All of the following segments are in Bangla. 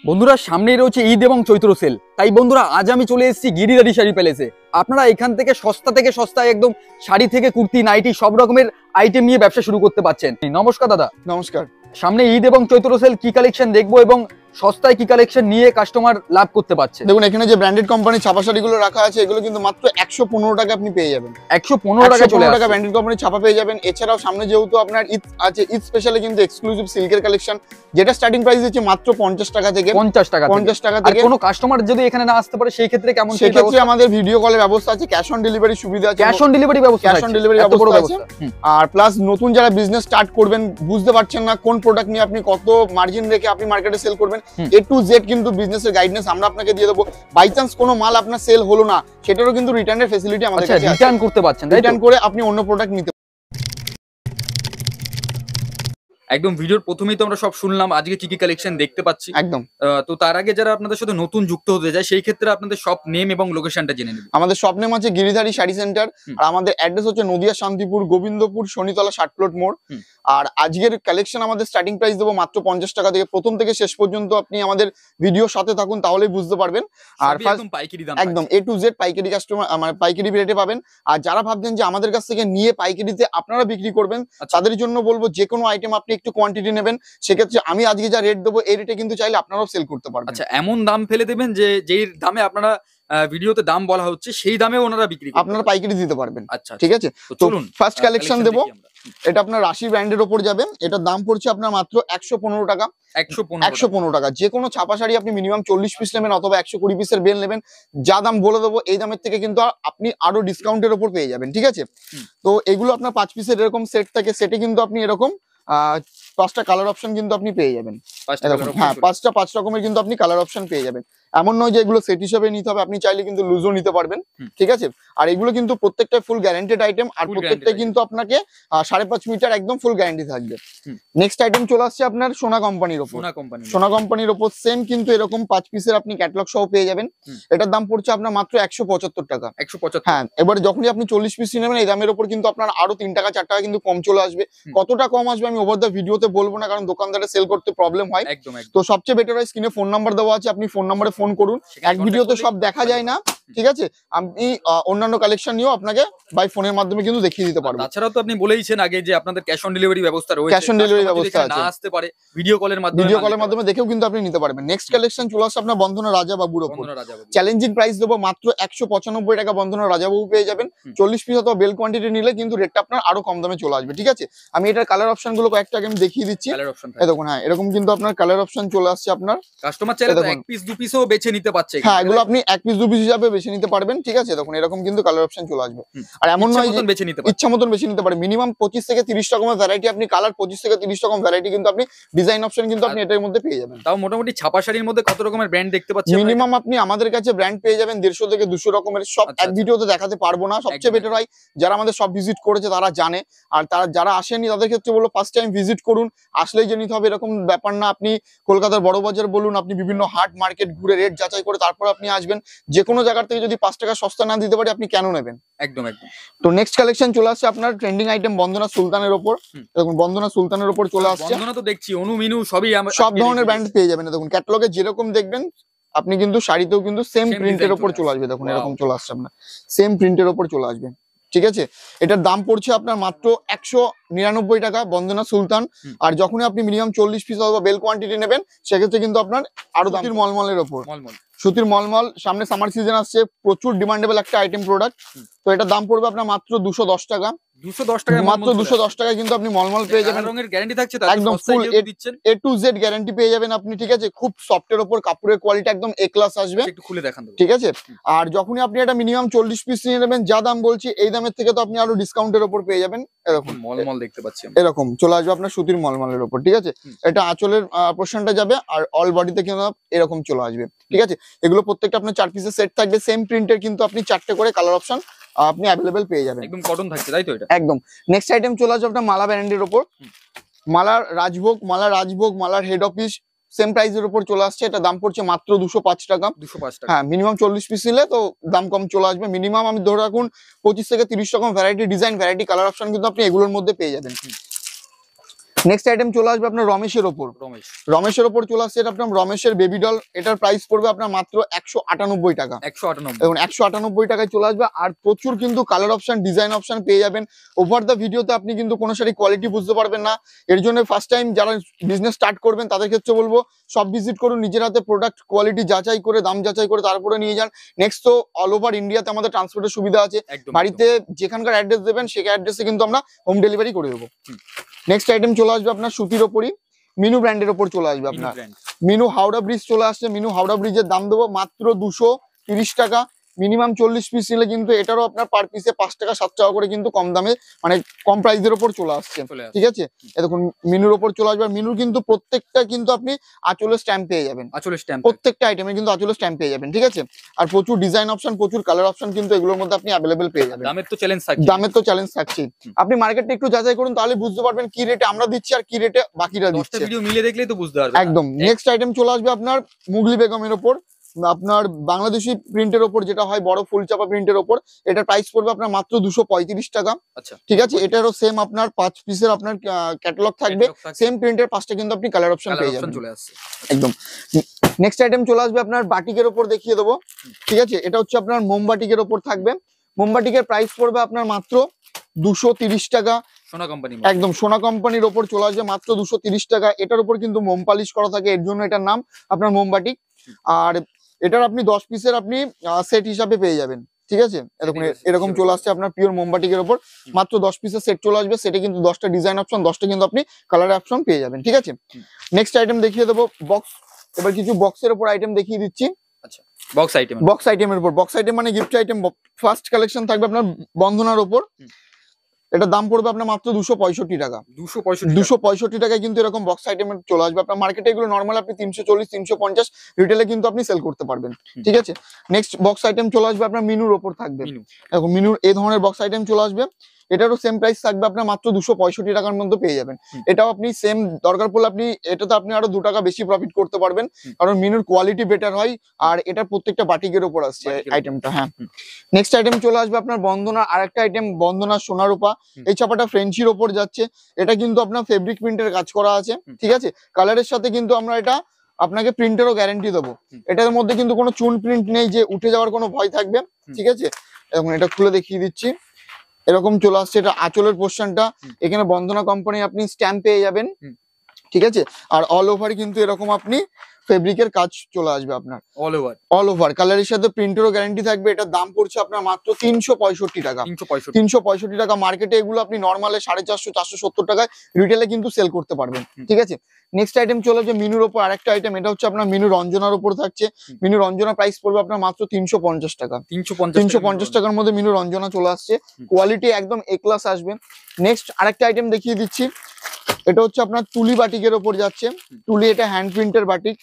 বন্ধুরা সামনেই রয়েছে ঈদ এবং চৈত্র সেল, তাই বন্ধুরা আজ আমি চলে এসেছি গিরিধারী শাড়ি প্যালেসে। আপনারা এখান থেকে সস্তায় একদম শাড়ি থেকে কুর্তি, নাইটি সব রকমের আইটেম নিয়ে ব্যবসা শুরু করতে পারছেন। নমস্কার দাদা। নমস্কার। সামনে ঈদ এবং চৈত্র সেল, কি কালেকশন দেখবো এবং সস্তায় কি কালেকশন নিয়ে কাস্টমার লাভ করতে পারছে? দেখুন এখানে যে ব্র্যান্ডেড কোম্পানি ছাপা শাড়িগুলো রাখা আছে এগুলো কিন্তু মাত্র 115 টাকা আপনি পেয়ে যাবেন। 115 টাকা চলে আসে। ব্র্যান্ডেড কোম্পানি ছাপা পেয়ে যাবেন। এছাড়াও সামনে যেহেতু আপনার ঈদ আছে, ঈদ স্পেশালে কিন্তু এক্সক্লুসিভ সিল্কের কালেকশন, যেটা স্টার্টিং প্রাইস হচ্ছে মাত্র 50 টাকা থেকে। 50 টাকা থেকে। কোনো কাস্টমার যদি এখানে না আসতে পারে সেই ক্ষেত্রে কেমন? সেই ক্ষেত্রে আমাদের ভিডিও কলের ব্যবস্থা আছে, ক্যাশ অন ডেলিভারি সুবিধা আছে। ক্যাশ অন ডেলিভারি ব্যবস্থা আছে। আর প্লাস নতুন যারা বিজনেস স্টার্ট করবেন, বুঝতে পারছেন না কোন প্রোডাক্ট নিয়ে আপনি কত মার্জিন রেখে আপনি মার্কেটে সেল করবেন, এ টু জেড কিন্তু বিজনেসের গাইডেন্স আমরা আপনাকে দিয়ে দেবো। বাই চান্স কোনো মাল আপনার সেল হলো না, সেটারও কিন্তু রিটার্নের ফ্যাসিলিটি আমাদের কাছে আছে। রিটার্ন করতে পারছেন, রিটার্ন করে আপনি অন্য প্রোডাক্ট নিতে। একদম ভিডিওর প্রথমেই তো আমরা সব শুনলাম আজকে কি কি কালেকশন দেখতে পাচ্ছি। একদম। তো তার আগে যারা আপনাদের সাথে নতুন যুক্ত হতে যায় সেই ক্ষেত্রে আপনাদের শপ নেম এবং লোকেশনটা জেনে নেব। আমাদের শপ নেম আছে গিরিধারী শাড়ি সেন্টার, আর আমাদের অ্যাড্রেস হচ্ছে নদিয়া শান্তিপুর গোবিন্দপুর শনিতলা 60 প্লট মোড়। আর আজকের কালেকশন আমাদের স্টার্টিং প্রাইস দেবো মাত্র 50 টাকা থেকে। প্রথম থেকে শেষ পর্যন্ত আপনি আমাদের ভিডিও সাথে থাকুন, তাহলেই বুঝতে পারবেন। আর একদম পাইকারি দাম, একদম এ টু জেড পাইকারি কাস্টমার, মানে পাইকারি রেটে পাবেন। আর যারা ভাবছেন যে আমাদের কাছ থেকে নিয়ে পাইকারিতে আপনারা বিক্রি করবেন, তাদের জন্য বলবো যে কোনো আইটেম আপনি একটু কোয়ান্টিটি নেবেন, সেক্ষেত্রে আমি আজকে যা রেট দেবো এই রেটে কিন্তু চাইলে আপনারাও সেল করতে পারবেন। আচ্ছা, এমন দাম ফেলে দেবেন যে যেই দামে আপনারা ভিডিওতে দাম বলা হচ্ছে সেই দামে ওনারা বিক্রি করবেন, আপনারা পাইকারি দিতে পারবেন। আচ্ছা ঠিক আছে, তো ফার্স্ট কালেকশন দেবো। এটা আপনার রাশি ব্র্যান্ডের ওপর যাবে। এটার দাম পড়ছে আপনার মাত্র 115 টাকা। 115 টাকা। যে কোনো ছাপা শাড়ি আপনি মিনিমাম 40 পিস নেবেন অথবা 120 পিসের বেল নেবেন, যা দাম বলে দেবো এই দামের থেকে কিন্তু আপনি আরো ডিসকাউন্টের ওপর পেয়ে যাবেন। ঠিক আছে, তো এগুলো আপনার 5 পিসের এরকম সেট থাকে। সেটে কিন্তু আপনি এরকম 5টা কালার অপশন কিন্তু আপনি পেয়ে যাবেন। হ্যাঁ, 5 রকমের কিন্তু আপনি কালার অপশন পেয়ে যাবেন। এমন নয় যে এগুলো সেট হিসেবে নিতে হবে, আপনি চাইলে কিন্তু লুজও নিতে পারবেন। ঠিক আছে, আর এগুলো কিন্তু প্রত্যেকটা ফুল গ্যারান্টেড আইটেম, আর প্রত্যেকটা কিন্তু আপনাকে 5.5 মিটার একদম ফুল গ্যারান্টি থাকবে। নেক্সট আইটেম চলে আসছে আপনার সোনা কোম্পানির ওপর। সোনা কোম্পানির ওপর সেম কিন্তু এরকম 5 পিসের আপনি ক্যাটালগ সহ পেয়ে যাবেন। এটার দাম পড়ছে আপনার মাত্র 175 টাকা। 175। হ্যাঁ, এবার যখনই আপনি 40 পিস নেবেন এই দামের ওপর কিন্তু আপনার আরো 3 টাকা 4 টাকা কিন্তু কম চলে আসবে। কতটা কম আসবে আমি ওভার দ্য ভিডিওতে বলবো না, কারণ দোকানদারে সেল করতে প্রবলেম হয়। তো সবচেয়ে বেটার হয় স্ক্রিনে ফোন নাম্বার দেওয়া আছে, আপনি ফোন নাম্বারে ফোন করুন। এক ভিডিওতে সব দেখা যায় না। ঠিক আছে, আমি অন্যান্য কালেকশন নিয়েও আপনাকে বাই ফোনের মাধ্যমে কিন্তু দেখিয়ে দিতে পারবো। তাছাড়াও তো আপনি বলেইছেন আগে যে আপনাদের ক্যাশ অন ডেলিভারি ব্যবস্থা রয়েছে। ক্যাশ অন ডেলিভারি ব্যবস্থা আছে, না আসতে পারে ভিডিও কলের মাধ্যমে দেখেও কিন্তু আপনি নিতে পারবেন। নেক্সট কালেকশন চলে আসছে আপনার বন্ধনা রাজাবাবুর ওপর। চ্যালেঞ্জিং প্রাইস দেবো মাত্র 195 টাকা। বন্ধনা রাজাবাবু পেয়ে যাবেন। 40 পিস অথবা বেল কোয়ান্টিটি নিলে কিন্তু রেটটা আপনার আরো কম দামে চলে আসবে। ঠিক আছে, আমি এটার কালার অপশন গুলো কয়েকটা আমি দেখিয়ে দিচ্ছি। এই দেখুন, হ্যাঁ এরকম কিন্তু আপনার কালার অপশন চলে আসছে। আপনার কাস্টমার চাইলে এক পিস 2 পিসও বেছে নিতে পারছে। হ্যাঁ, এগুলো আপনি 1 পিস 2 পিস হিসাবে বেছে নিতে পারবেন। ঠিক আছে, দেখুন এরকম কিন্তু কালার অপশন চলে আসবে। আর এমন নয় যে ইচ্ছা মতন বেছে নিতে পারেন। মিনিমাম 25 থেকে 30 রকমের ভ্যারাইটি আপনি কালার 25 থেকে 30 রকম ভ্যারাইটি কিন্তু আপনি ডিজাইন অপশন কিন্তু আপনি এটার মধ্যে পেয়ে যাবেন। তাও মোটামুটি ছাপা শাড়ির মধ্যে কত রকমের ব্র্যান্ড দেখতে পাচ্ছেন? মিনিমাম আপনি আমাদের কাছে ব্র্যান্ড পেয়ে যাবেন 150 থেকে 200 রকমের। সব এক ভিডিওতে দেখাতে পারবো না। সবচেয়ে বেটার হয় যারা আমাদের সব ভিজিট করেছে তারা জানে, আর তারা যারা আসেনি তাদের ক্ষেত্রে বলবো ফার্স্ট টাইম ভিজিট করুন। আসলেই যে নিতে হবে এরকম ব্যাপার না। আপনি কলকাতার বড় বাজার বলুন, আপনি বিভিন্ন হাট মার্কেট ঘুরে রেট যাচাই করে তারপর আপনি আসবেন। যে কোনো জায়গা থেকে যদি 5 টাকা সস্তা না দিতে পারি আপনি কেন নেবেন? একদম একদম। তো নেক্সট কালেকশন চলে আসছে আপনার ট্রেন্ডিং আইটেম বন্দনা সুলতানের উপর। দেখুন বন্দনা সুলতানের উপর চলে আসছে। বন্দনা তো দেখছি অনু মিনু সবই সব ধরনের ব্র্যান্ড পেয়ে যাবেন। দেখুন ক্যাটালগে যেরকম দেখবেন আপনি কিন্তু শাড়িতেও কিন্তু সেম প্রিন্টের উপর চলে আসবে। দেখুন এরকম চলে আসছে আপনার সেম প্রিন্টের উপর চলে আসবে। ঠিক আছে, এটার দাম পড়ছে আপনার মাত্র 199 টাকা বন্দনা সুলতান। আর যখনই আপনি মিনিমাম 40 পিস অথবা বেল কোয়ান্টিটি নেবেন সেক্ষেত্রে কিন্তু আপনার আরো দাম। মলমলের ওপর, সুতির মলমল, সামনে সামার সিজন আসছে, প্রচুর ডিমান্ডেবল একটা আইটেম প্রোডাক্ট। তো এটার দাম পড়বে আপনার মাত্র 210 টাকা। 210 টাকা, মাত্র 210 টাকায় কিন্তু আপনি মলমল পেয়ে যাবেন। রঙের গ্যারান্টি থাকছে, একদম ফুল এ টু জেড গ্যারান্টি পেয়ে যাবেন আপনি। ঠিক আছে, খুব সফটের উপর কাপড়ের কোয়ালিটি একদম এ ক্লাস আসবে। একটু খুলে দেখান। ঠিক আছে, আর যখনই আপনি এটা মিনিমাম 40 পিস নিয়ে নেবেন, যা দাম বলছি এই দামের থেকে তো আপনি আরো ডিসকাউন্টের উপর পেয়ে যাবেন। এরকম মলমল দেখতে পাচ্ছি, এরকম চলে আসবে আপনার সুতির মলমলের উপর। ঠিক আছে, এটা আঁচলের পোরশনটা যাবে আর অল বডিতে কিন্তু এরকম চলে আসবে। ঠিক আছে, এগুলো প্রত্যেকটা আপনার 4 পিসের সেট থাকবে। সেম প্রিন্টের কিন্তু আপনি 4টে করে কালার অপশন আপনি अवेलेबल পেয়ে যাবেন। একদম কটন থাকছে তাই তো? এটা একদম। নেক্সট আইটেম চলে আসবে আপনার মালা ব্র্যান্ডের উপর। মালার রাজভোগ, মালার হেড অফিস সেম প্রাইসের উপর চলে আসছে। এটা দাম পড়ছে মাত্র 205 টাকা। 205 টাকা। হ্যাঁ, মিনিমাম 40 পিস নিলে তো দাম কম চলে আসবে। মিনিমাম আমি ধরে রাখুন 25 থেকে 30 রকম variety design, variety colour option কিন্তু আপনি এগুলোর মধ্যে পেয়ে যাবেন। নেক্সট আইটেম চলে আসবে আপনার রমেশের ওপর। রমেশের ওপর চলে আসছে এটা আপনার রমেশের বেবি ডল, এটার প্রাইস পড়বে আপনার মাত্র 198 টাকা। 198 এবং 198 টাকায় চলে আসবে। আর প্রচুর কিন্তু কালার অপশন, ডিজাইন অপশন পেয়ে যাবেন। ওভার দ্য ভিডিওতে আপনি কিন্তু কোনো শাড়ি কোয়ালিটি বুঝতে পারবেন না। এর জন্য ফার্স্ট টাইম যারা বিজনেস স্টার্ট করবেন তাদের ক্ষেত্রে বলবো সব ভিজিট করুন, নিজের হাতে প্রোডাক্ট কোয়ালিটি যাচাই করে, দাম যাচাই করে তারপরে নিয়ে যান। নেক্সট তো অল ওভার ইন্ডিয়াতে আমাদের ট্রান্সপোর্টের সুবিধা আছে, বাড়িতে যেখানকার অ্যাড্রেস দেবেন সেই অ্যাড্রেসে কিন্তু আমরা হোম ডেলিভারি করে দেবো। নেক্সট আইটেম চলে আসবে আপনার সুতির ওপরই, মিনু ব্র্যান্ডের ওপর চলে আসবে আপনার। মিনু হাওড়া ব্রিজ চলে আসছে। মিনু হাওড়া ব্রিজের দাম দেবো মাত্র 230 টাকা। মিনিমাম 40 পিস নিলে কিন্তু এটারও আপনার পার পিসে 5 টাকা 7 টাকা করে কিন্তু কম দামে, মানে কম প্রাইসের ওপর চলে আসছে। ঠিক আছে, দেখুন মিনুর ওপর চলে আসবে। মিনুর কিন্তু প্রত্যেকটা কিন্তু আপনি আঁচলের স্ট্যাম্প পেয়ে যাবেন, প্রত্যেকটা আইটেমে কিন্তু আঁচলের স্ট্যাম্প পেয়ে যাবেন। ঠিক আছে, আর প্রচুর ডিজাইন অপশন, প্রচুর কালার অপশন কিন্তু এগুলোর মধ্যে আপনি অ্যাভেলেবেল পেয়ে যাবেন। দামের তো চ্যালেঞ্জ থাকছে। আপনি মার্কেটটা একটু যাচাই করুন, তাহলে বুঝতে পারবেন কি রেটে আমরা দিচ্ছি আর কি রেটে বাকিরা দিচ্ছে। ভিডিও মিলে দেখলেই তো বুঝতে পারবেন একদম। নেক্সট আইটেম চলে আসবে আপনার মুগলি বেগমের ওপর, আপনার বাংলাদেশি প্রিন্টের ওপর, যেটা হয় বড় ফুল চাপা প্রিন্টের ওপর। এটার প্রাইস পড়বে আপনার মাত্র 235 টাকা। আচ্ছা, ঠিক আছে, এটারও সেম আপনার 5 পিসের আপনার ক্যাটালগ থাকবে, সেম প্রিন্টের 5টা কিন্তু আপনি কালার অপশন পেয়ে যাবেন। একদম। নেক্সট আইটেম চলে আসবে আপনার বাটিকের ওপর, দেখিয়ে দেবো। ঠিক আছে, এটা হচ্ছে আপনার মোমবাটিকের ওপর থাকবে। মোমবাটিকের প্রাইস পড়বে আপনার মাত্র 230 টাকা। সোনা কোম্পানি, একদম সোনা কোম্পানির ওপর চলে আসবে মাত্র 230 টাকা। এটার উপর কিন্তু মোম পালিশ করা থাকে, এর জন্য এটার নাম আপনার মোমবাটিক। আর এটার আপনি 10 পিসের আপনি সেট হিসাবে পেয়ে যাবেন। ঠিক আছে, এরকম চলে আসছে আপনার পিওর মোমবাটিকের ওপর মাত্র 10 পিসের সেট চলে আসবে। সেটে কিন্তু 10টা ডিজাইন অপশন, 10টা কিন্তু আপনি কালার অপশন পেয়ে যাবেন। ঠিক আছে, নেক্সট আইটেম দেখিয়ে দেবো বক্স। এবার কিছু বক্সের উপর আইটেম দেখিয়ে দিচ্ছি। আচ্ছা, বক্স আইটেমের উপর, বক্স আইটেম মানে গিফট আইটেম। ফার্স্ট কালেকশন থাকবে আপনার বন্ধনার ওপর, এটার দাম পড়বে আপনার মাত্র 265 টাকা। 265 টাকায় কিন্তু এরকম বক্স আইটেম চলে আসবে। আপনার মার্কেটে এগুলো নর্মাল আপনি 340 350 রিটেলে কিন্তু আপনি সেল করতে পারবেন। ঠিক আছে, নেক্সট বক্স আইটেম চলে আসবে আপনার মিনুর ওপর থাকবে। দেখো মিনুর এই ধরনের বক্স আইটেম চলে আসবে। এটারও সেম প্রাইস থাকবে আপনার মাত্র 265 টাকার মধ্যে পেয়ে যাবেন। এটাও আপনি সেম দরকার পড়লে আপনি এটাতে আপনি আরো 2 টাকা বেশি প্রফিট করতে পারবেন, কারণ মিনুর কোয়ালিটি বেটার হয়। আর এটা প্রত্যেকটা বাটিকের উপর আসছে আইটেমটা। হ্যাঁ, নেক্সট আইটেম চলে আসবে আপনার বন্ধনার আরেকটা আইটেম, বন্ধনার সোনার রূপা। এই ছাপাটা ফ্রেঞ্চির ওপর যাচ্ছে। এটা কিন্তু আপনার ফেব্রিক প্রিন্টের কাজ করা আছে। ঠিক আছে, কালারের সাথে কিন্তু আমরা এটা আপনাকে প্রিন্টেরও গ্যারান্টি দেবো। এটার মধ্যে কিন্তু কোনো চুন প্রিন্ট নেই যে উঠে যাওয়ার কোনো ভয় থাকবে। ঠিক আছে, এখন এটা খুলে দেখিয়ে দিচ্ছি। এরকম চলে আসছে এটা আঁচলের পোর্শনটা। এখানে বন্ধনা কোম্পানি আপনি স্ট্যাম্প পেয়ে যাবেন। ঠিক আছে, আর অল ওভার কিন্তু এরকম আপনি ফেব্রিকের কাজ চলে আসবে আপনার অল ওভার কালারের সাথে প্রিন্টেরও গ্যারান্টি থাকবে। এটার দাম পড়ছে আপনার মাত্র 365 টাকা। 365 টাকা। মার্কেটে এগুলো আপনি নর্মালে 450 470 টাকায় রিটেলে কিন্তু সেল করতে পারবেন। ঠিক আছে, নেক্সট আইটেম চলে আসবে মিনুর ওপর আরেকটা আইটেম। এটা হচ্ছে আপনার মিনু রঞ্জনার উপর থাকছে। মিনু রঞ্জনা প্রাইস পড়বে আপনার মাত্র 350 টাকা। 350 টাকার মধ্যে মিনু রঞ্জনা চলে আসছে। কোয়ালিটি একদম এ ক্লাস আসবে। নেক্সট আরেকটা আইটেম দেখিয়ে দিচ্ছি। এটা হচ্ছে আপনার তুলি বাটিকের ওপর যাচ্ছে। তুলি, এটা হ্যান্ড প্রিন্টের বাটিক,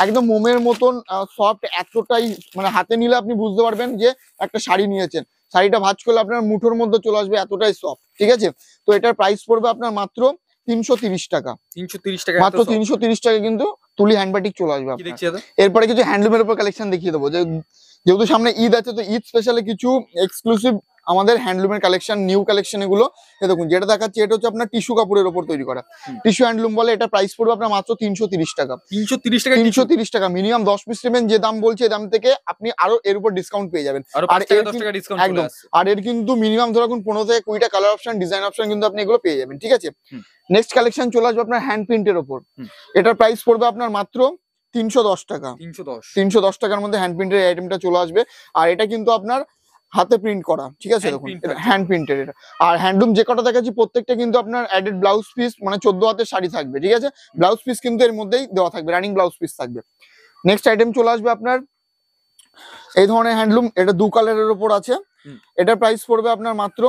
একদম মোমের মতন সফট। এতটাই মানে হাতে নিলে আপনি বুঝতে পারবেন যে একটা শাড়ি নিয়েছেন। শাড়িটা ভাঁজ করলে আপনার মুঠোর মধ্যে চলে আসবে, এতটাই সফট। ঠিক আছে, তো এটার প্রাইস পড়বে আপনার মাত্র 330 টাকা। 330 টাকা, মাত্র 330 টাকা কিন্তু তুলি হ্যান্ড বাটিক চলে আসবে। এরপরে কিছু হ্যান্ডলুমের উপর কালেকশন দেখিয়ে দেবো। যেহেতু সামনে ঈদ আছে, তো ঈদ স্পেশালে কিছু এক্সক্লুসিভ আমাদের হ্যান্ডলুমের কালেকশন, নিউ কালেকশন এগুলো। দেখুন যেটা দেখাচ্ছি এটা হচ্ছে আপনার টিস্যু কাপড়ের উপর তৈরি করা টিস্যু হ্যান্ডলুম বলে। এটা প্রাইস পড়বে আপনার মাত্র 330 টাকা। 330 টাকা। মিনিমাম 10 পিস নেবেন, যে দাম বলছে দাম থেকে আপনি আরো এর উপর ডিসকাউন্ট পেয়ে যাবেন। আর একদম, আর এর কিন্তু মিনিমাম ধরুন 15 থেকে 20টা কালার অপশন, ডিজাইন অপশন কিন্তু আপনি এগুলো পেয়ে যাবেন। ঠিক আছে, নেক্সট কালেকশন চলে আসবে আপনার হ্যান্ড প্রিন্টের উপর। এটার প্রাইস পড়বে আপনার মাত্র 310 টাকা। 310 টাকার মধ্যে হ্যান্ড প্রিন্টের আইটেমটা চলে আসবে। আর এটা কিন্তু আপনার হাতে প্রিন্ট করা। ঠিক আছে, দেখুন হ্যান্ড প্রিন্টের এটা। আর হ্যান্ডলুম যে কটা দেখাচ্ছি প্রত্যেকটা কিন্তু আপনার অ্যাডেড ব্লাউজ পিস, মানে 14 হাতের শাড়ি থাকবে। ঠিক আছে, ব্লাউজ পিস কিন্তু এর মধ্যেই দেওয়া থাকবে, রানিং ব্লাউজ পিস থাকবে। নেক্সট আইটেম চলে আসবে আপনার এই ধরনের হ্যান্ডলুম। এটা 2 কালারের উপর আছে। এটার প্রাইস পড়বে আপনার মাত্র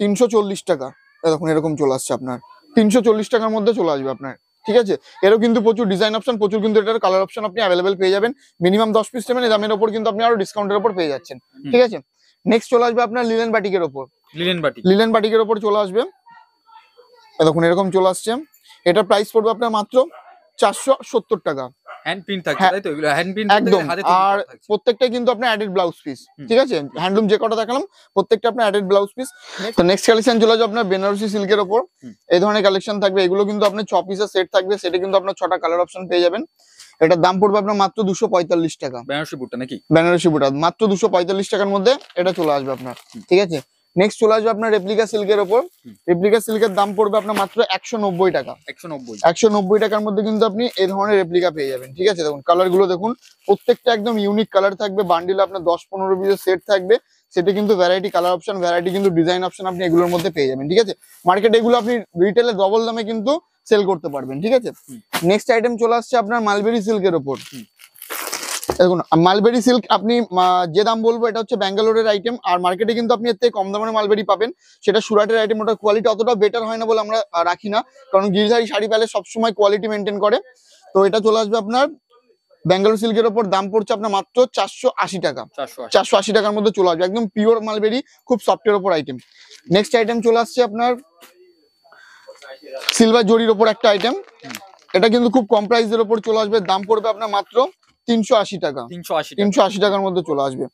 340 টাকা। দেখুন এরকম চলে আসছে আপনার 340 টাকার মধ্যে চলে আসবে আপনার। ঠিক আছে, এরও কিন্তু প্রচুর ডিজাইন অপশন, প্রচুর কিন্তু এটার কালার অপশন আপনি অ্যাভেলেবেল পেয়ে যাবেন। মিনিমাম 10 পিস নেবেন, এই দামের উপর কিন্তু আপনি আরো ডিসকাউন্টের উপর পেয়ে যাচ্ছেন। ঠিক আছে, নেক্সট চলে আসবে আপনার লিলেন বাটিকের ওপর। লিলেন বাটিকের ওপর চলে আসবে। দেখুন এরকম চলে আসছে। এটার প্রাইস পড়বে আপনার মাত্র 470 টাকা। হ্যান্ড প্রিন্ট থাকছে, হ্যাঁ, তাই তো? এগুলো হ্যান্ড প্রিন্ট একদম। আর প্রত্যেকটা কিন্তু আপনার অ্যাডেড ব্লাউজ পিস, ঠিক আছে? হ্যান্ডলুম যে কটা দেখালাম প্রত্যেকটা আপনার অ্যাডেড ব্লাউজ পিস। তো নেক্সট কালেকশন চলে যাবে আপনার বেনারসি সিল্কের ওপর। এই ধরনের কালেকশন থাকবে, এগুলো কিন্তু আপনার 6 পিসের সেট থাকবে, সেটা কিন্তু আপনার 6টা কালার অপশন পেয়ে যাবেন। এটার দাম পড়বে আপনার মাত্র 245 টাকা। বেনারসি বুটটা নাকি? বেনারসি বুটা মাত্র 245 টাকার মধ্যে এটা চলে আসবে আপনার, ঠিক আছে? নেক্সট চলে আসবে আপনার রেপ্লিকা সিল্কের ওপর। রেপ্লিকা সিল্কের দাম পড়বে আপনার মাত্র 190 টাকা। 190 টাকার মধ্যে কিন্তু আপনি এই ধরনের রেপ্লিকা পেয়ে যাবেন, ঠিক আছে? দেখুন কালার গুলো দেখুন, প্রত্যেকটা একদম ইউনিক কালার থাকবে। বান্ডিলে আপনার 10-15 পিসের সেট থাকবে, সেটা কিন্তু ভ্যারাইটি কালার অপশন, ভ্যারাইটি কিন্তু ডিজাইন অপশন আপনি এগুলোর মধ্যে পেয়ে যাবেন, ঠিক আছে? মার্কেটে এগুলো আপনি রিটেলে ডবল দামে কিন্তু সেল করতে পারবেন, ঠিক আছে? নেক্সট আইটেম চলে আসছে আপনার মালবেরি সিল্কের ওপর। দেখুন মালবেরি সিল্ক আপনি যে দাম বলবো এটা হচ্ছে ব্যাঙ্গালোরের আইটেম, আর মার্কেটে কিন্তু আপনি এর থেকে কম দামের মালবেরি পাবেন, সেটা সুরাটের আইটেম। ওটার কোয়ালিটি অতটা বেটার হয় না বলে আমরা রাখি না, কারণ গিরিধারী শাড়ি প্যালেস সবসময় কোয়ালিটি মেনটেন করে। তো এটা চলে আসবে আপনার ব্যাঙ্গালোর সিল্কের ওপর, দাম পড়ছে আপনার মাত্র 480 টাকা। 480 টাকার মধ্যে চলে আসবে, একদম পিওর মালবেরি, খুব সফটের ওপর আইটেম। নেক্সট আইটেম চলে আসছে আপনার সিলভার জরির ওপর একটা আইটেম। এটা কিন্তু খুব কম প্রাইসের ওপর চলে আসবে, দাম পড়বে আপনার মাত্র 380 টাকা। 380 টাকার মধ্যে চলে আসবে।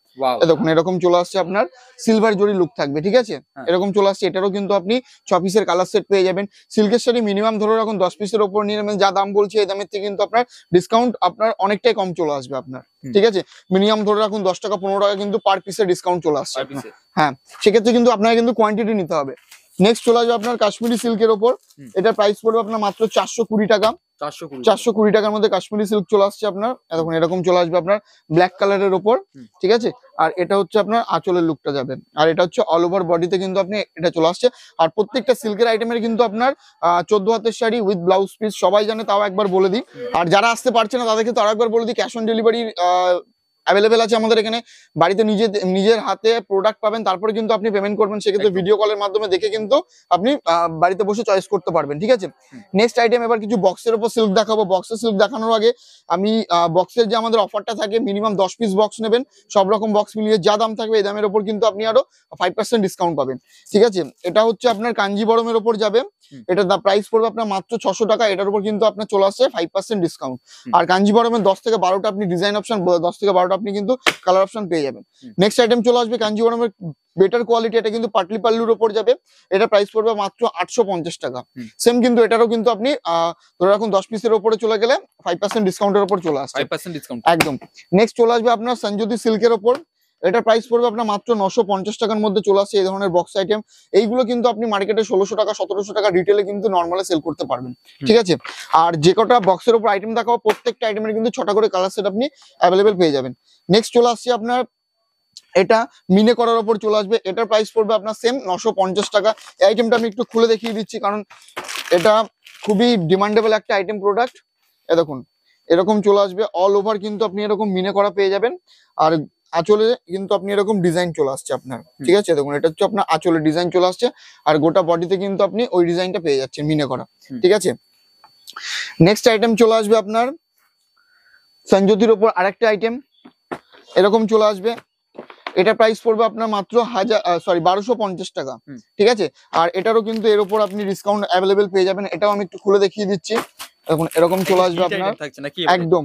দেখুন এরকম চলে আসছে আপনার সিলভার জরি লুক থাকবে, ঠিক আছে? এরকম চলে আসছে। এটারও কিন্তু আপনি 6 পিসের কালার সেট পেয়ে যাবেন। সিল্কের শাড়ি মিনিমাম ধরে রাখুন 10 পিসের ওপর নিয়ে নেবেন, যা দাম বলছে এই দামের থেকে কিন্তু আপনার ডিসকাউন্ট আপনার অনেকটাই কম চলে আসবে আপনার, ঠিক আছে? মিনিমাম ধরে রাখুন 10 টাকা 15 টাকা কিন্তু পার পিসের ডিসকাউন্ট চলে আসছে। হ্যাঁ, সেক্ষেত্রে কিন্তু আপনাকে কিন্তু কোয়ান্টিটি নিতে হবে। নেক্সট চলে আসবে আপনার কাশ্মীরি সিল্কের ওপর। এটার প্রাইস পড়বে আপনার মাত্র 420 টাকা। 420 টাকার মধ্যে কাশ্মীরি সিল্ক চলে আসছে আপনার। দেখুন এরকম চলে আসবে আপনার ব্ল্যাক কালারের ওপর, ঠিক আছে? আর এটা হচ্ছে আপনার আঁচলের লুকটা যাবে, আর এটা হচ্ছে অল ওভার বডিতে কিন্তু আপনি এটা চলে আসছে। আর প্রত্যেকটা সিল্কের আইটেমের কিন্তু আপনার 14 হাতের শাড়ি উইথ ব্লাউজ পিস, সবাই জানে তাও একবার বলে দিই। আর যারা আসতে পারছে না তাদেরকে তো আরেকবার বলে দিই, ক্যাশ অন ডেলিভারি অ্যাভেলেবেল আছে আমাদের এখানে। বাড়িতে নিজের হাতে প্রোডাক্ট পাবেন, তারপরে কিন্তু আপনি পেমেন্ট করবেন, সেক্ষেত্রে ভিডিও কলের মাধ্যমে দেখে কিন্তু আপনি বাড়িতে বসে চয়েস করতে পারবেন, ঠিক আছে? নেক্সট আইটেম এবার কিছু বক্সের উপর সিল্ক দেখাবো। বক্সের সিল্ক দেখানোর আগে আমি বক্সের যে আমাদের অফারটা থাকে, মিনিমাম 10 পিস বক্স নেবেন, সব রকম বক্স মিলিয়ে যা দাম থাকবে এই দামের উপর কিন্তু আপনি আরো 5% ডিসকাউন্ট পাবেন, ঠিক আছে? এটা হচ্ছে আপনার কাঞ্জিবরমের উপর যাবে। এটার প্রাইস পড়বে আপনার মাত্র 600 টাকা। এটার উপর কিন্তু আপনার চলে আসছে 5% ডিসকাউন্ট। আর কাঞ্জিবরমের 10 থেকে 12টা আপনি ডিজাইন অপশন, 10 থেকে 12টা আপনি কিন্তু কালার অপশন পেয়ে যাবেন। নেক্সট আইটেম চলে আসবে কাঞ্জিবরমের বেটার কোয়ালিটি, এটা কিন্তু পাটলি পাল্লুর উপর যাবে। এটা প্রাইস পড়বে মাত্র 850 টাকা। সেম কিন্তু এটারও কিন্তু আপনি ধরে রাখুন 10 পিসের উপরে চলে গেলে 5% ডিসকাউন্টের উপর চলে আসছে, 5% ডিসকাউন্ট একদম। নেক্সট চলে আসবে আপনার সঞ্জুতি সিল্কের উপর। এটা প্রাইস পড়বে আপনার মাত্র 950 টাকার মধ্যে চলে আসছে এই ধরনের বক্স আইটেম। এইগুলো কিন্তু আপনি মার্কেটে 1600 টাকা 1700 টাকা রিটেলে কিন্তু নরমালি সেল করতে পারবেন, ঠিক আছে? আর যে কটা বক্সের উপর আইটেম দেখাবো প্রত্যেকটা আইটেমের কিন্তু 6টা করে কালার সেট আপনি অ্যাভেলেবেল পেয়ে যাবেন। নেক্সট চলে আসছে আপনার এটা মিনে করার উপর চলে আসবে। এটার প্রাইস পড়বে আপনার সেম 950 টাকা। এই আইটেমটা আমি একটু খুলে দেখিয়ে দিচ্ছি, কারণ এটা খুবই ডিমান্ডেবল একটা আইটেম প্রোডাক্ট। দেখুন এরকম চলে আসবে, অল ওভার কিন্তু আপনি এরকম মিনে করা পেয়ে যাবেন। আর আঁচলে কিন্তু আপনি এরকম ডিজাইন চলে আসছে আপনার, ঠিক আছে? দেখুন এটা হচ্ছে আপনার আঁচলে ডিজাইন চলে আসছে, আর গোটা বডিতে কিন্তু আপনি ওই ডিজাইনটা পেয়ে যাচ্ছেন মিনে করা, ঠিক আছে? নেক্সট আইটেম চলে আসবে আপনার সঞ্জতির উপর আরেকটা আইটেম, এরকম চলে আসবে। এটা প্রাইস পড়বে আপনার মাত্র 1250 টাকা, ঠিক আছে? আর এটারও কিন্তু এর উপর আপনি ডিসকাউন্ট অ্যাভেলেবেল পেয়ে যাবেন। এটাও আমি একটু খুলে দেখিয়ে দিচ্ছি। দেখুন এরকম চলে আসবে আপনার, একদম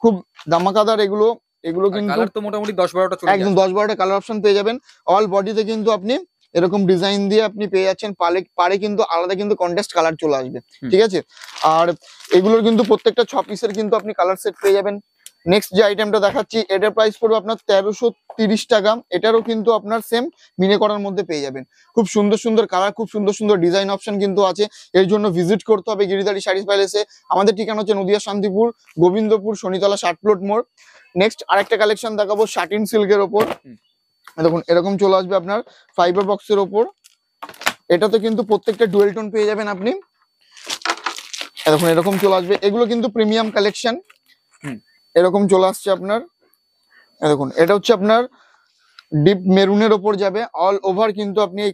খুব ধামাকাদার এগুলো কিন্তু কালার তো মোটামুটি 10-12টা চলে একদম 10-12টা কালার অপশন পেয়ে যাবেন। অল বডিতে কিন্তু আপনি এরকম ডিজাইন দিয়ে আপনি পেয়ে যাচ্ছেন, পারে কিন্তু আলাদা কিন্তু কন্ট্রাস্ট কালার চলে আসবে, ঠিক আছে? আর এগুলোর কিন্তু প্রত্যেকটা 6 পিসের কিন্তু আপনি কালার সেট পেয়ে যাবেন। নেক্সট যে আইটেমটা দেখাচ্ছি এটার প্রাইস পড়বে আপনার 1330 টাকা। এটারও কিন্তু আপনার সেম মিনে করার মধ্যে পেয়ে যাবেন। খুব সুন্দর সুন্দর কালার, খুব সুন্দর সুন্দর ডিজাইন অপশন কিন্তু আছে। এর জন্য ভিজিট করতে হবে গিরিধারী শাড়ি প্যালেসে। আমাদের ঠিকানা হচ্ছে নদিয়া শান্তিপুর, গোবিন্দপুর, শনিতলা, 60 প্লট মোড়। নেক্সট আরেকটা কালেকশন দেখাবো শাটিন সিল্কের ওপর। দেখুন এরকম চলে আসবে আপনার ফাইবার বক্সের ওপর। এটাতে কিন্তু প্রত্যেকটা ডুয়েল টোন পেয়ে যাবেন আপনি। দেখুন এরকম চলে আসবে, এগুলো কিন্তু প্রিমিয়াম কালেকশন। এরকম চলে আসছে আপনার। দেখুন এটা হচ্ছে আপনার ডিপ মেরুনের ওপর যাবে, অল ওভার কিন্তু আপনি এই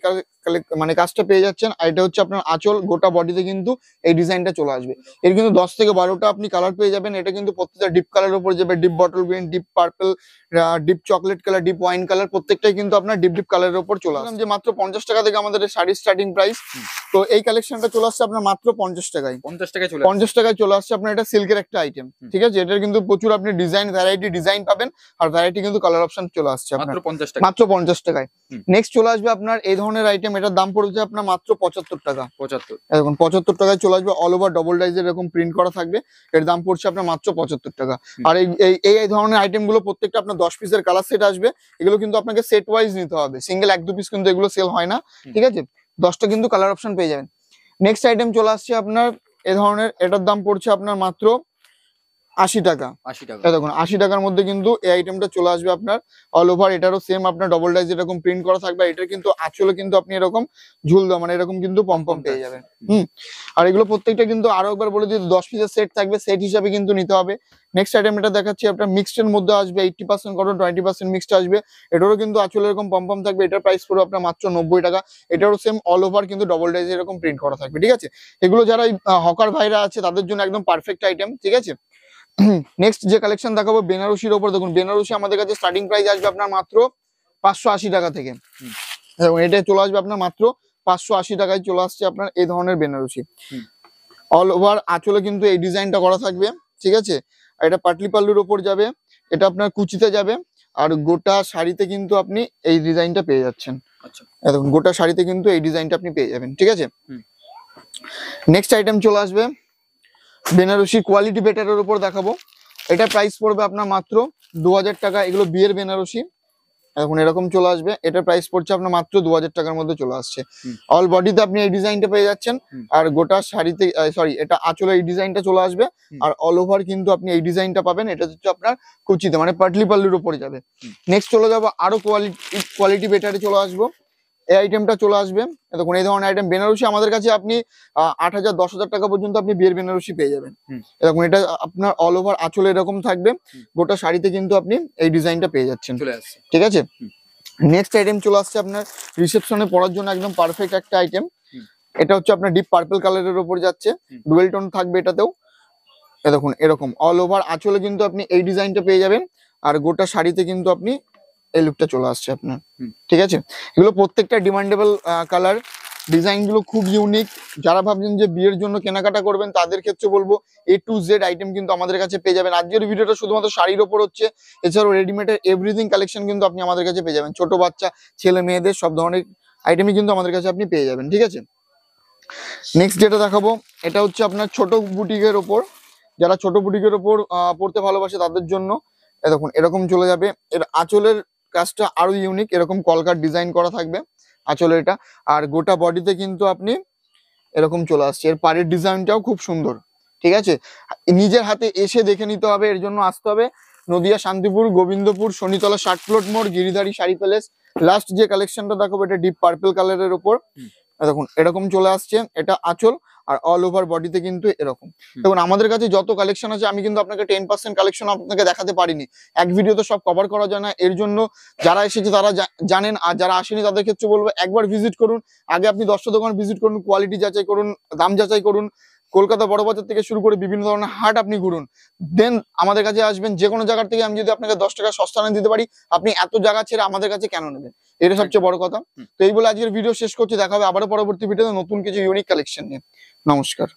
মানে কাজটা পেয়ে যাচ্ছেন। আর এটা হচ্ছে আপনার আঁচল, গোটা বডিতে কিন্তু এই ডিজাইনটা চলে আসবে। এর কিন্তু 10 থেকে 12টা আপনি কালার পেয়ে যাবেন। এটা কিন্তু প্রত্যেকটা ডিপ কালারের উপর যাবে, deep bottle green, deep purple, deep chocolate colour, deep wine colour, প্রত্যেকটাই কিন্তু আপনার ডিপ ডিপ কালারের উপর চলে আসবে। যে মাত্র 50 টাকা থেকে আমাদের শাড়ির স্টার্টিং প্রাইস। তো এই কালেকশনটা চলে আসছে আপনার মাত্র 50 টাকায়। 50 টাকায় চলে আসছে আপনার। এটা সিল্কের একটা আইটেম, ঠিক আছে? এটার কিন্তু প্রচুর আপনি ডিজাইন পাবেন, আর ভ্যারাইটি কিন্তু কালার অপশন চলে আসছে আপনার মাত্র 50 টাকায়। নেক্সট চলে আসবে আপনার এই ধরনের আইটেম। এটার দাম পড়বে আপনার মাত্র 75 টাকা। 75 টাকায় চলে আসবে। অল ওভার ডবল ডাইজের এরকম প্রিন্ট করা থাকবে। এর দাম পড়ছে আপনার মাত্র 75 টাকা। আর এই ধরনের আইটেম গুলো প্রত্যেকটা আপনার 10 পিসের কালার সেট আসবে। এগুলো কিন্তু আপনাকে সেট ওয়াইজ নিতে হবে, সিঙ্গেল 1-2 পিস কিন্তু এগুলো সেল হয় না, ঠিক আছে? 10টা কিন্তু কালার অপশন পেয়ে যাবেন। নেক্সট আইটেম চলে আসছে আপনার এই ধরনের। এটার দাম পড়ছে আপনার মাত্র 80 টাকা। দেখুন 80 টাকার মধ্যে কিন্তু এই আইটেমটা চলে আসবে আপনার। অল ওভার এটারও সেম আপনার ডবল ডাইজ এরকম প্রিন্ট করা থাকবে। এটার কিন্তু আঁচলে কিন্তু আপনি এরকম ঝুল দেওয়া, মানে এরকম কিন্তু পম্পম পেয়ে যাবেন। আর এগুলো প্রত্যেকটা কিন্তু আরো একবার বলে দিই 10 পিসের সেট থাকবে, সেট হিসাবে কিন্তু নিতে হবে। নেক্সট আইটেম এটা দেখাচ্ছি আপনার মিক্সড এর মধ্যে আসবে। 80% কটন, 20% মিক্সড আসবে। এটারও কিন্তু আঁচলে এরকম পম্পম থাকবে। এটার প্রাইস পড়বে আপনার মাত্র 90 টাকা। এটারও সেম অল ওভার কিন্তু ডবল ডাইজ এরকম প্রিন্ট করা থাকবে, ঠিক আছে? এগুলো যারা হকার ভাইরা আছে তাদের জন্য একদম পারফেক্ট আইটেম, ঠিক আছে? নেক্সট যে কালেকশন দেখাবো বেনারসির ওপর। দেখুন বেনারসি আমাদের কাছে স্টার্টিং প্রাইস আসবে আপনার মাত্র 580 টাকা থেকে। এবং এটা চলে আসবে আপনার মাত্র 580 টাকায় চলে আসছে আপনার এই ধরনের বেনারসি। অল ওভার আঁচলে কিন্তু এই ডিজাইনটা করা থাকবে, ঠিক আছে? আর এটা পাটলি পাল্লুর ওপর যাবে, এটা আপনার কুচিতে যাবে, আর গোটা শাড়িতে কিন্তু আপনি এই ডিজাইনটা পেয়ে যাচ্ছেন। দেখুন গোটা শাড়িতে কিন্তু এই ডিজাইনটা আপনি পেয়ে যাবেন, ঠিক আছে? নেক্সট আইটেম চলে আসবে বেনারসি কোয়ালিটি বেটারের উপর দেখাবো। এটা প্রাইস পড়বে আপনার মাত্র 2000 টাকা। এগুলো বিয়ের বেনারসি। এখন এরকম চলে আসবে। এটার প্রাইস পড়ছে আপনার মাত্র 2000 টাকার মধ্যে চলে আসছে। অল বডিতে আপনি এই ডিজাইনটা পেয়ে যাচ্ছেন, আর গোটা শাড়িতে এটা আঁচলে এই ডিজাইনটা চলে আসবে। আর অল ওভার কিন্তু আপনি এই ডিজাইনটা পাবেন। এটা হচ্ছে আপনার কুচিতে, মানে পাটলি পাল্লুর উপরে যাবে। নেক্সট চলে যাবো আরো কোয়ালিটি বেটারে চলে আসবো। এই আইটেমটা চলে আসবে। দেখুন এই ধরনের আইটেম বেনারসি আমাদের কাছে আপনি 8000 10,000 টাকা পর্যন্ত আপনি বিয়ের বেনারসি পেয়ে যাবেন। দেখুন এটা আপনার অল ওভার আঁচলে এরকম থাকবে, গোটা শাড়িতে কিন্তু আপনি এই ডিজাইনটা পেয়ে যাচ্ছেন, ঠিক আছে? নেক্সট আইটেম চলে আসছে আপনার রিসেপশনে পরার জন্য একদম পারফেক্ট একটা আইটেম। এটা হচ্ছে আপনার ডিপ পার্পল কালারের উপর যাচ্ছে, ডুয়েল টোন থাকবে এটাতেও। দেখুন এরকম অল ওভার আঁচলে কিন্তু আপনি এই ডিজাইনটা পেয়ে যাবেন, আর গোটা শাড়িতে কিন্তু আপনি এই লুকটা চলে আসছে আপনার, ঠিক আছে? এগুলো প্রত্যেকটা ডিমান্ডেবল কালার। ডিজাইন গুলো খুব ইউনিক। যারা ভাবছেন যে বিয়ের জন্য কেনাকাটা করবেন তাদের ক্ষেত্রে বলবো A to Z আইটেম কিন্তু আমাদের কাছে পেয়ে যাবেন। আজকের ভিডিওটা শুধুমাত্র শাড়ির ওপর হচ্ছে, এছাড়াও রেডিমেডের এভরিথিং কালেকশন কিন্তু আপনি আমাদের কাছে পেয়ে যাবেন। ছোট বাচ্চা, ছেলে মেয়েদের সব ধরনের আইটেমই কিন্তু আমাদের কাছে আপনি পেয়ে যাবেন, ঠিক আছে? নেক্সট যেটা দেখাবো এটা হচ্ছে আপনার ছোট বুটিকের ওপর। যারা ছোট বুটিকের ওপর পড়তে ভালোবাসে তাদের জন্য দেখুন এরকম চলে যাবে। এর আঁচলের কাজটা আরো ইউনিক, এরকম কলকার ডিজাইন করা থাকবে আঁচলে এটা। আর গোটা বডিতে কিন্তু আপনি এরকম চলে আসছে। এর পাড়ের ডিজাইনটাও খুব সুন্দর, ঠিক আছে? নিজের হাতে এসে দেখে নিতে হবে। এর জন্য আসতে হবে নদিয়া, শান্তিপুর, গোবিন্দপুর, শনিতলা, 60 প্লট মোড়, গিরিধারী শাড়ি প্যালেস। লাস্ট যে কালেকশনটা দেখাবো এটা ডিপ পার্পল কালারের উপর। দেখুন এরকম চলে আসছে। এটা আঁচল, আর অল ওভার বডিতে কিন্তু এরকম। দেখুন আমাদের কাছে যত কালেকশন আছে আমি কিন্তু আপনাকে 10% কালেকশন আপনাকে দেখাতে পারিনি। এক ভিডিওতে সব কভার করা যায় না। এর জন্য যারা এসেছে তারা জানেন, আর যারা আসেনি তাদের ক্ষেত্রে বলবো একবার ভিজিট করুন। আগে আপনি 10টা দোকান ভিজিট করুন, কোয়ালিটি যাচাই করুন, দাম যাচাই করুন। কলকাতা বড় বাজার থেকে শুরু করে বিভিন্ন ধরনের হাট আপনি ঘুরুন, দেন আমাদের কাছে আসবেন। যে কোনো জায়গার থেকে আমি যদি আপনাকে 10 টাকা সস্তা না দিতে পারি, আপনি এত জায়গা ছেড়ে আমাদের কাছে কেন নেবেন? এটা সবচেয়ে বড় কথা। তো এই বলে আজকের ভিডিও শেষ করছি। দেখা হবে আবারও পরবর্তী ভিডিওতে নতুন কিছু ইউনিক কালেকশন নিয়ে। নমস্কার।